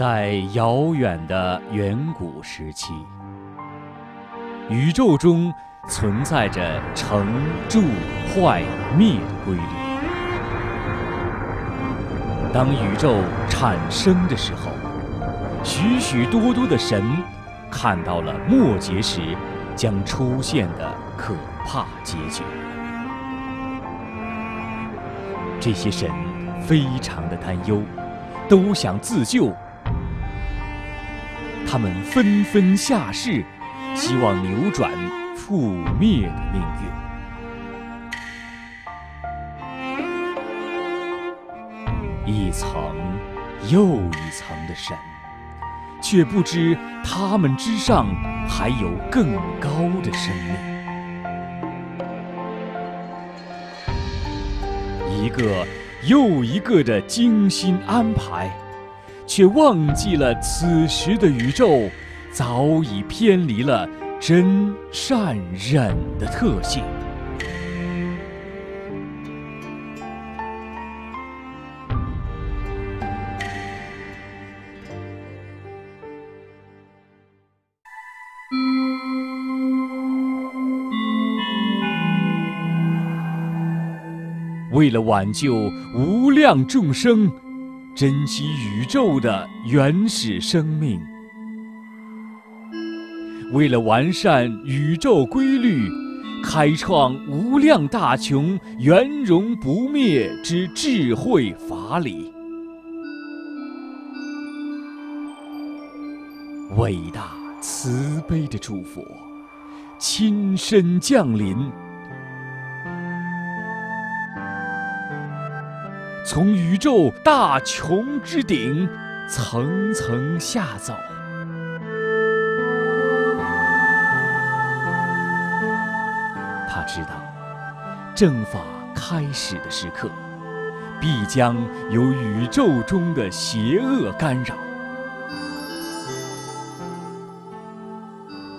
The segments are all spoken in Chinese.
在遥远的远古时期，宇宙中存在着成、住、坏、灭的规律。当宇宙产生的时候，许许多多的神看到了末节时将出现的可怕结局。这些神非常的担忧，都想自救。他们纷纷下世，希望扭转覆灭的命运。一层又一层的神，却不知他们之上还有更高的生命。一个又一个的精心安排，却忘记了此时的宇宙早已偏离了真善忍的特性。为了挽救无量众生，珍惜宇宙的原始生命，为了完善宇宙规律，开创无量大穷圆融不灭之智慧法理，伟大慈悲的诸佛亲身降临，从宇宙大穷之顶层层下走。他知道，正法开始的时刻，必将有宇宙中的邪恶干扰。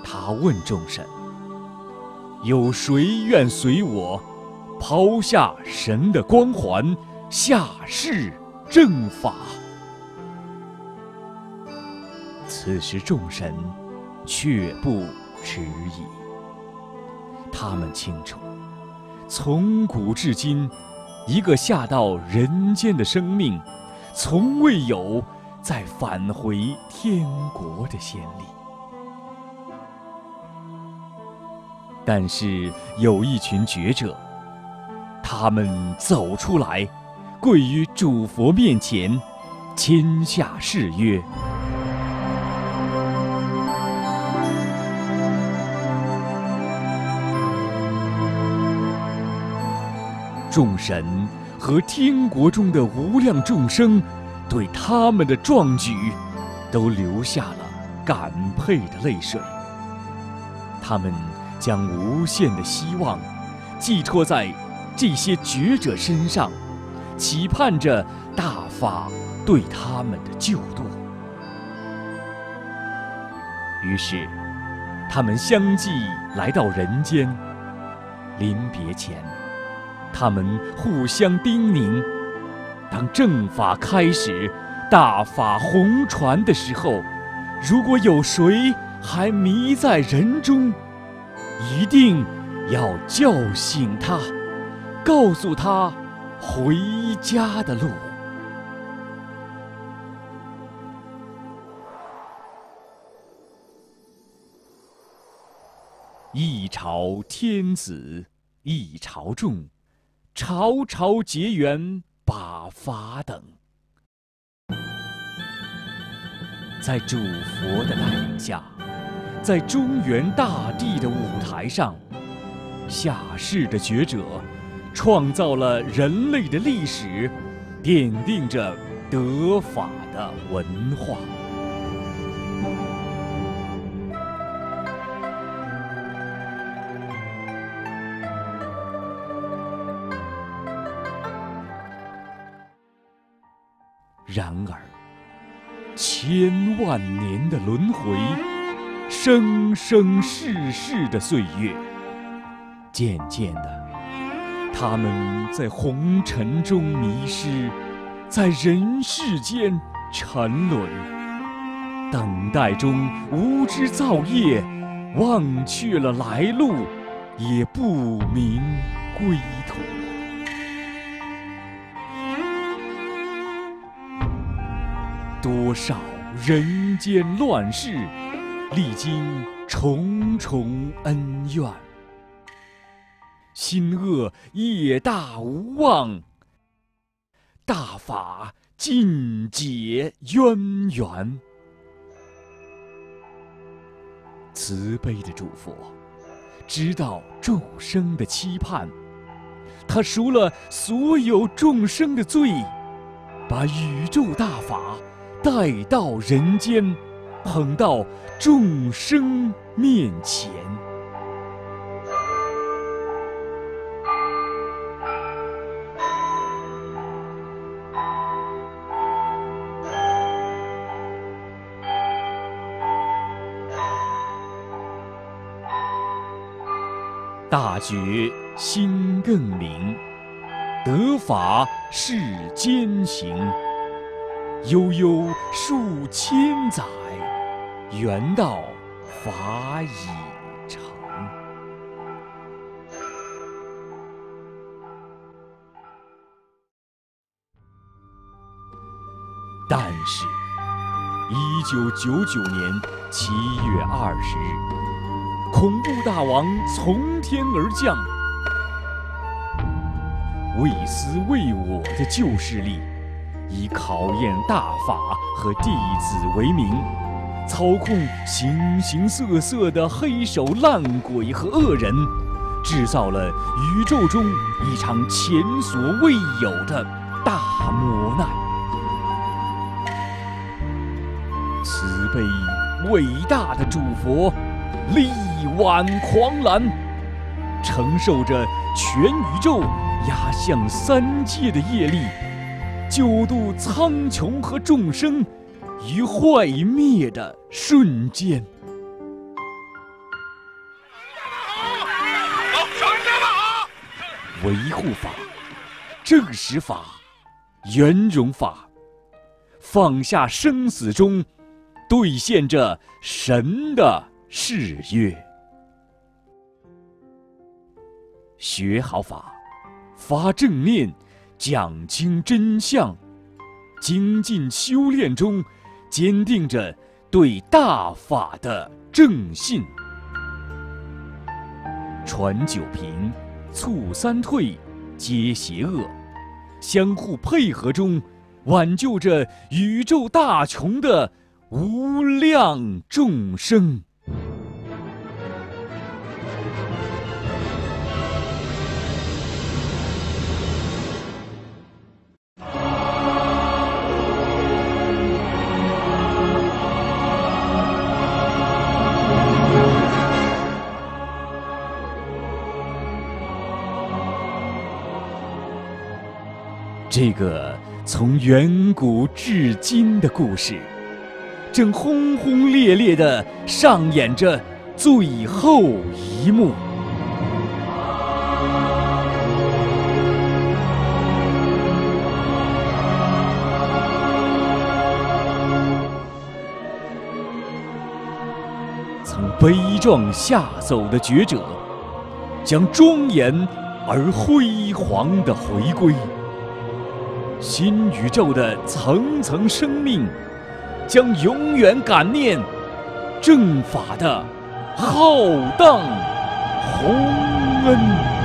他问众神：有谁愿随我，抛下神的光环，下世正法？此时众神却不迟疑，他们清楚，从古至今，一个下到人间的生命，从未有再返回天国的先例。但是有一群觉者，他们走出来，跪于主佛面前，签下誓约。众神和天国中的无量众生，对他们的壮举，都流下了感佩的泪水。他们将无限的希望寄托在这些觉者身上，期盼着大法对他们的救度。于是，他们相继来到人间。临别前，他们互相叮咛：当正法开始，大法红传的时候，如果有谁还迷在人中，一定要叫醒他，告诉他回家的路。一朝天子一朝众，朝朝结缘把法等。在主佛的带领下，在中原大地的舞台上，下世的觉者创造了人类的历史，奠定着得法的文化。然而，千万年的轮回，生生世世的岁月，渐渐的，他们在红尘中迷失，在人世间沉沦。等待中无知造业，忘却了来路，也不明归途。多少人间乱世，历经重重恩怨，心恶业大无望，大法尽解渊源。慈悲的主佛知道众生的期盼，他赎了所有众生的罪，把宇宙大法带到人间，捧到众生面前。大觉心更明，得法世间行。悠悠数千载，缘到法已成。但是，1999年7月20日，恐怖大王从天而降，为私为我的旧势力，以考验大法和弟子为名，操控形形色色的黑手烂鬼和恶人，制造了宇宙中一场前所未有的大磨难。慈悲伟大的主佛力挽狂澜，承受着全宇宙压向三界的业力，救度苍穹和众生于坏灭的瞬间。维护法、正实法、圆融法，放下生死中，兑现着神的誓约。学好法，发正念，讲清真相，精进修炼中，坚定着对大法的正信。传九平，促三退，皆邪恶，相互配合中，挽救着宇宙大穷的无量众生。这个从远古至今的故事，正轰轰烈烈地上演着最后一幕。曾悲壮下走的觉者，将庄严而辉煌地回归。新宇宙的层层生命，将永远感念正法的浩荡宏恩。